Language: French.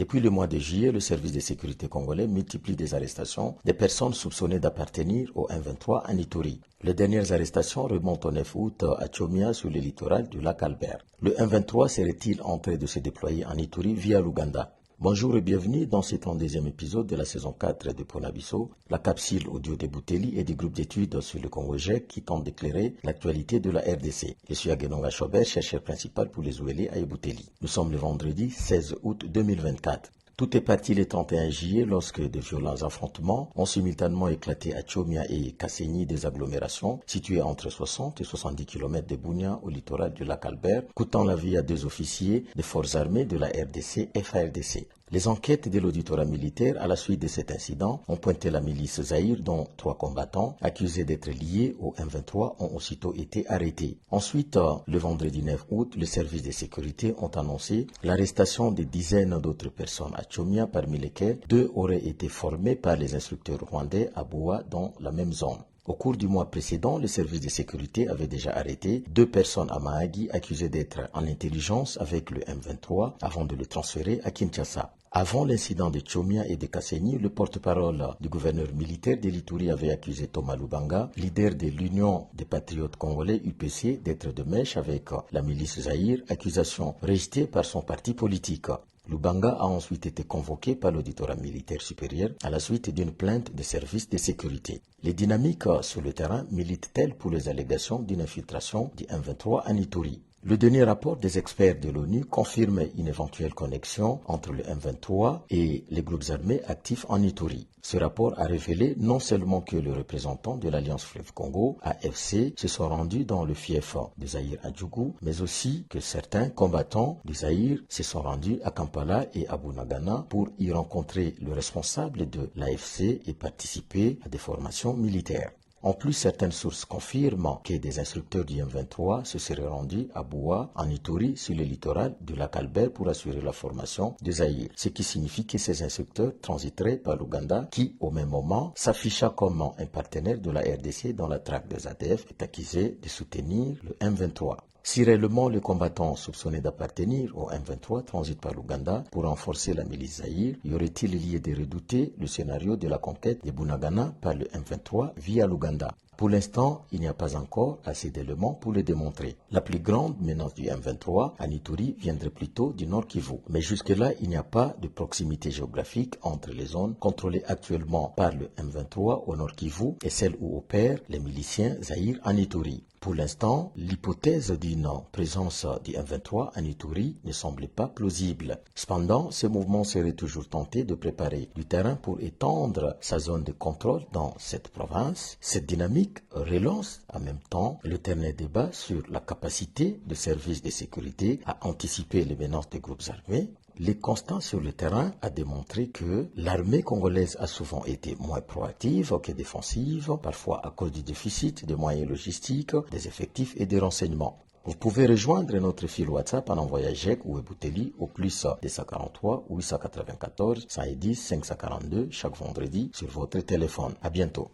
Depuis le mois de juillet, le service de sécurité congolais multiplie des arrestations des personnes soupçonnées d'appartenir au M23 en Ituri. Les dernières arrestations remontent au 9 août à Tchomia sur le littoral du lac Albert. Le M23 serait-il en train de se déployer en Ituri via l'Ouganda? Bonjour et bienvenue dans ce 32e épisode de la saison 4 de Ponabiso, la capsule audio de Bouteli et du groupe d'études sur le Congo GEC qui tente d'éclairer l'actualité de la RDC. Je suis Aguenonga Chobert, chercheur principal pour les Ouélés à Bouteli. Nous sommes le vendredi 16 août 2024. Tout est parti le 31 juillet lorsque de violents affrontements ont simultanément éclaté à Tchomia et Kasséni, des agglomérations situées entre 60 et 70 km de Bunia au littoral du lac Albert, coûtant la vie à 2 officiers des forces armées de la RDC et FARDC. Les enquêtes de l'auditorat militaire à la suite de cet incident ont pointé la milice Zahir dont 3 combattants accusés d'être liés au M23 ont aussitôt été arrêtés. Ensuite, le vendredi 9 août, les services de sécurité ont annoncé l'arrestation de dizaines d'autres personnes à Tchomia, parmi lesquelles 2 auraient été formés par les instructeurs rwandais à Boua dans la même zone. Au cours du mois précédent, le service de sécurité avait déjà arrêté 2 personnes à Mahagi accusées d'être en intelligence avec le M23 avant de le transférer à Kinshasa. Avant l'incident de Tchomia et de Kasséni, le porte-parole du gouverneur militaire de l'Ituri avait accusé Thomas Lubanga, leader de l'Union des patriotes congolais UPC, d'être de mèche avec la milice Zahir, accusation rejetée par son parti politique. Lubanga a ensuite été convoqué par l'auditorat militaire supérieur à la suite d'une plainte des services de sécurité. Les dynamiques sur le terrain militent-elles pour les allégations d'une infiltration du M23 en Ituri? Le dernier rapport des experts de l'ONU confirme une éventuelle connexion entre le M23 et les groupes armés actifs en Ituri. Ce rapport a révélé non seulement que les représentants de l'Alliance Fleuve Congo, AFC, se sont rendus dans le fief de Zahir à Djougou, mais aussi que certains combattants de Zahir se sont rendus à Kampala et à Bunagana pour y rencontrer le responsable de l'AFC et participer à des formations militaires. En plus, certaines sources confirment que des instructeurs du M23 se seraient rendus à Boua, en Ituri, sur le littoral du lac Albert pour assurer la formation de Zahir. Ce qui signifie que ces instructeurs transiteraient par l'Ouganda qui, au même moment, s'afficha comme un partenaire de la RDC dans la traque des ADF, est accusé de soutenir le M23. Si réellement les combattants soupçonnés d'appartenir au M23 transitent par l'Ouganda pour renforcer la milice Zahir, y aurait-il lieu de redouter le scénario de la conquête de Bunagana par le M23 via l'Ouganda? Pour l'instant, il n'y a pas encore assez d'éléments pour le démontrer. La plus grande menace du M23 à Ituri viendrait plutôt du Nord Kivu. Mais jusque-là, il n'y a pas de proximité géographique entre les zones contrôlées actuellement par le M23 au Nord Kivu et celles où opèrent les miliciens Zahir en Ituri. Pour l'instant, l'hypothèse d'une présence du M23 en Ituri ne semble pas plausible. Cependant, ce mouvement serait toujours tenté de préparer du terrain pour étendre sa zone de contrôle dans cette province. Cette dynamique relance en même temps l'éternel débat sur la capacité des services de sécurité à anticiper les menaces des groupes armés. Les constats sur le terrain a démontré que l'armée congolaise a souvent été moins proactive que défensive, parfois à cause du déficit de moyens logistiques, des effectifs et des renseignements. Vous pouvez rejoindre notre fil WhatsApp en envoyant GEC ou Bouteli au plus 243 894 110 542 chaque vendredi sur votre téléphone. À bientôt.